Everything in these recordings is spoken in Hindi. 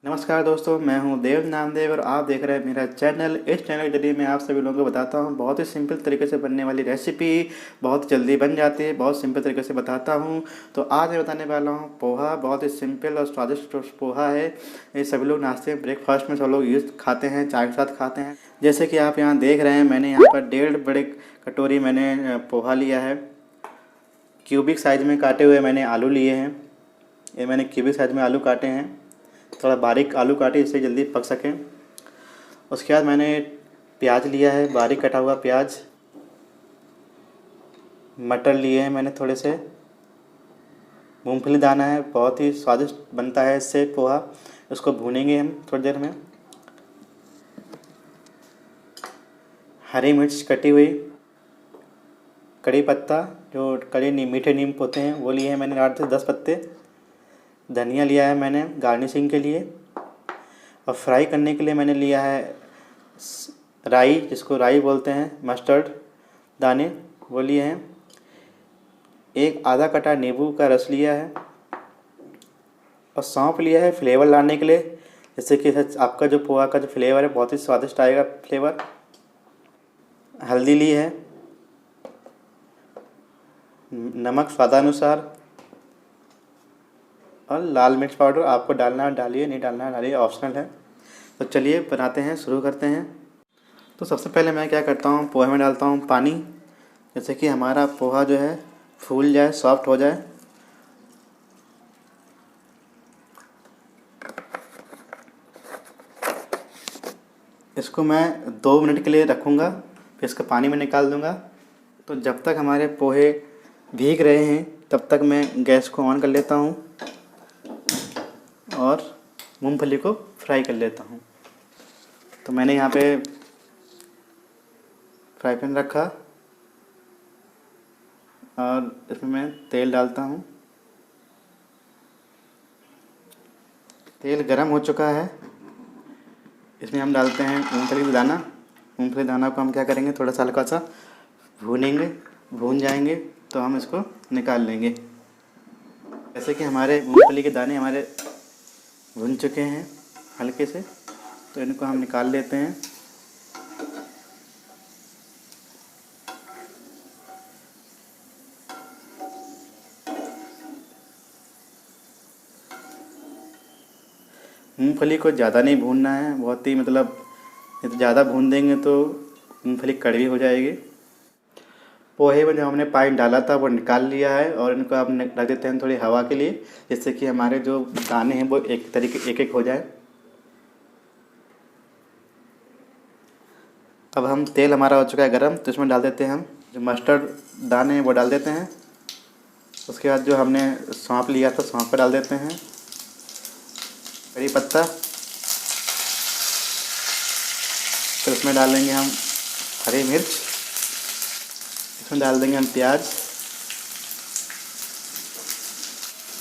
नमस्कार दोस्तों, मैं हूं देव नामदेव और आप देख रहे हैं मेरा चैनल। इस चैनल के जरिए मैं आप सभी लोगों को बताता हूं बहुत ही सिंपल तरीके से बनने वाली रेसिपी। बहुत जल्दी बन जाती है, बहुत सिंपल तरीके से बताता हूं। तो आज मैं बताने वाला हूं पोहा। बहुत ही सिंपल और स्वादिष्ट पोहा है। ये सभी लोग नाश्ते में, ब्रेकफास्ट में सब लोग यूज़ खाते हैं, चाय के साथ खाते हैं। जैसे कि आप यहाँ देख रहे हैं, मैंने यहाँ पर 1.5 बड़े कटोरी मैंने पोहा लिया है। क्यूबिक साइज़ में काटे हुए मैंने आलू लिए हैं। ये मैंने क्यूबिक साइज़ में आलू काटे हैं, थोड़ा बारीक आलू काटे इससे जल्दी पक सकें। उसके बाद मैंने प्याज लिया है, बारीक कटा हुआ प्याज। मटर लिए हैं मैंने थोड़े से। मूंगफली दाना है, बहुत ही स्वादिष्ट बनता है इससे पोहा। इसको भूनेंगे हम थोड़ी देर में। हरी मिर्च कटी हुई, कड़ी पत्ता, जो कड़ी मीठे नीम होते हैं वो लिए हैं मैंने 8 से 10 पत्ते। धनिया लिया है मैंने गार्निशिंग के लिए। और फ्राई करने के लिए मैंने लिया है राई, जिसको राई बोलते हैं, मस्टर्ड दाने वो लिए हैं। एक आधा कटा नींबू का रस लिया है। और सौंफ लिया है फ्लेवर लाने के लिए, जिससे कि आपका जो पोहा का जो फ्लेवर है बहुत ही स्वादिष्ट आएगा फ्लेवर। हल्दी ली है, नमक स्वादानुसार, और लाल मिर्च पाउडर। आपको डालना है डालिए, नहीं डालना है डालिए, ऑप्शनल है। तो चलिए बनाते हैं, शुरू करते हैं। तो सबसे पहले मैं क्या करता हूँ, पोहे में डालता हूँ पानी, जैसे कि हमारा पोहा जो है फूल जाए, सॉफ्ट हो जाए। इसको मैं 2 मिनट के लिए रखूँगा, फिर इसका पानी में निकाल दूँगा। तो जब तक हमारे पोहे भीग रहे हैं तब तक मैं गैस को ऑन कर लेता हूँ और मूंगफली को फ्राई कर लेता हूँ। तो मैंने यहाँ पे फ्राई पैन रखा और इसमें मैं तेल डालता हूँ। तेल गरम हो चुका है, इसमें हम डालते हैं मूंगफली का दाना। मूंगफली दाना को हम क्या करेंगे, थोड़ा सा हल्का सा भूनेंगे। भून जाएंगे तो हम इसको निकाल लेंगे। जैसे कि हमारे मूंगफली के दाने हमारे भुन चुके हैं हल्के से, तो इनको हम निकाल लेते हैं। मूंगफली को ज़्यादा नहीं भूनना है, बहुत ही मतलब, नहीं तो ज़्यादा भून देंगे तो मूंगफली कड़वी हो जाएगी। पोहे में जो हमने पानी डाला था वो निकाल लिया है और इनको अब रख देते हैं थोड़ी हवा के लिए, जिससे कि हमारे जो दाने हैं वो एक एक हो जाए। अब हम तेल हमारा हो चुका है गरम, तो इसमें डाल देते हैं हम जो मस्टर्ड दाने हैं वो डाल देते हैं। उसके बाद जो हमने सौंफ लिया था सौंफ पर डाल देते हैं। कड़ी पत्ता, फिर उसमें डालेंगे हम हरी मिर्च। इसमें डाल देंगे हम प्याज।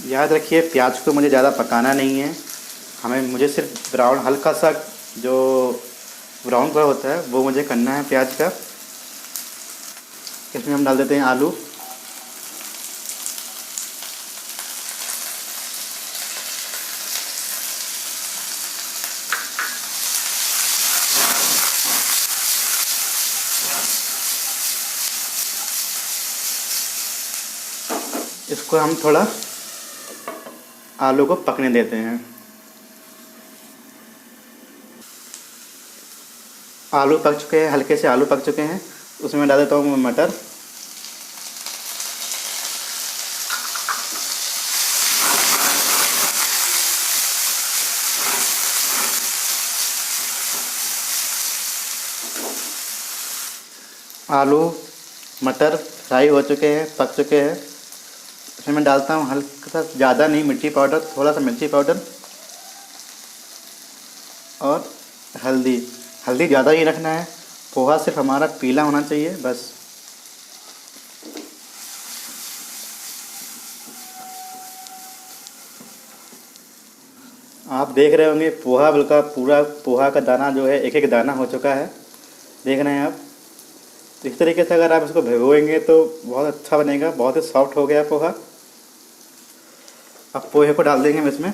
याद रखिए प्याज को मुझे ज़्यादा पकाना नहीं है, मुझे सिर्फ ब्राउन, हल्का सा जो ब्राउन कलर होता है वो मुझे करना है प्याज का। इसमें हम डाल देते हैं आलू। इसको हम थोड़ा आलू को पकने देते हैं। आलू पक चुके हैं, हल्के से आलू पक चुके हैं। उसमें डाल देता हूँ मटर। आलू मटर फ्राई हो चुके हैं, पक चुके हैं। इसमें मैं डालता हूँ हल्का सा, ज़्यादा नहीं, मिर्ची पाउडर, थोड़ा सा मिर्ची पाउडर और हल्दी। हल्दी ज़्यादा ही रखना है, पोहा सिर्फ हमारा पीला होना चाहिए बस। आप देख रहे होंगे पोहा बल्कि पूरा पोहा का दाना जो है एक एक दाना हो चुका है, देख रहे हैं आप। तो इस तरीके से अगर आप इसको भिगोएंगे तो बहुत अच्छा बनेगा, बहुत ही सॉफ्ट हो गया पोहा। अब पोहे को डाल देंगे हम इसमें।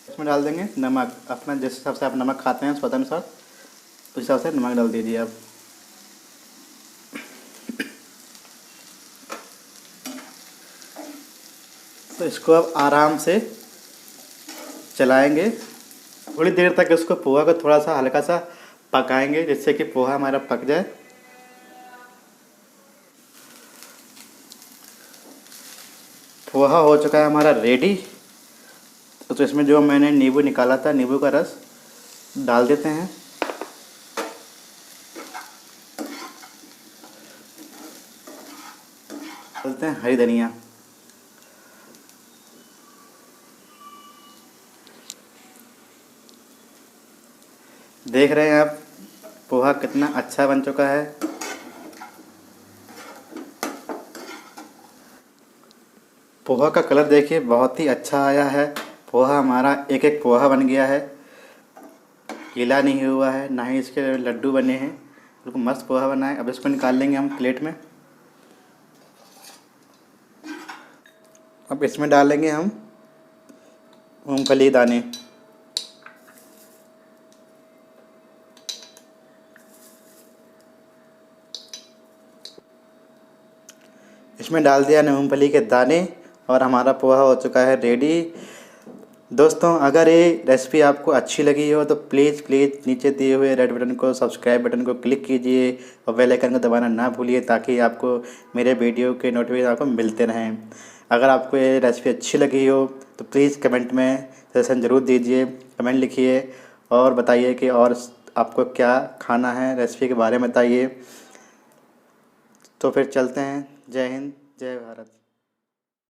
इसमें डाल देंगे नमक, अपना जिस हिसाब से आप नमक खाते हैं स्वाद अनुसार उस हिसाब से नमक डाल दीजिए आप। तो इसको अब आराम से चलाएंगे, थोड़ी देर तक इसको पोहा को थोड़ा सा हल्का सा पकाएंगे जिससे कि पोहा हमारा पक जाए। पोहा हो चुका है हमारा रेडी। तो इसमें जो मैंने नींबू निकाला था, नींबू का रस डाल देते हैं। डालते हैं हरी धनिया। देख रहे हैं आप पोहा कितना अच्छा बन चुका है। पोहा का कलर देखिए बहुत ही अच्छा आया है। पोहा हमारा एक एक पोहा बन गया है, गीला नहीं हुआ है, ना ही इसके लड्डू बने हैं, बिल्कुल मस्त पोहा बना है। अब इसको निकाल लेंगे हम प्लेट में। अब इसमें डालेंगे हम मूंगफली दाने। इसमें डाल दिया मूंगफली के दाने और हमारा पोहा हो चुका है रेडी। दोस्तों अगर ये रेसिपी आपको अच्छी लगी हो तो प्लीज़ नीचे दिए हुए रेड बटन को, सब्सक्राइब बटन को क्लिक कीजिए और बेल आइकन को दबाना ना भूलिए ताकि आपको मेरे वीडियो के नोटिफिकेशन आपको मिलते रहें। अगर आपको ये रेसिपी अच्छी लगी हो तो प्लीज़ कमेंट में सजेशन ज़रूर दीजिए, कमेंट लिखिए और बताइए कि और आपको क्या खाना है, रेसिपी के बारे में बताइए। तो फिर चलते हैं। जय हिंद, जय भारत।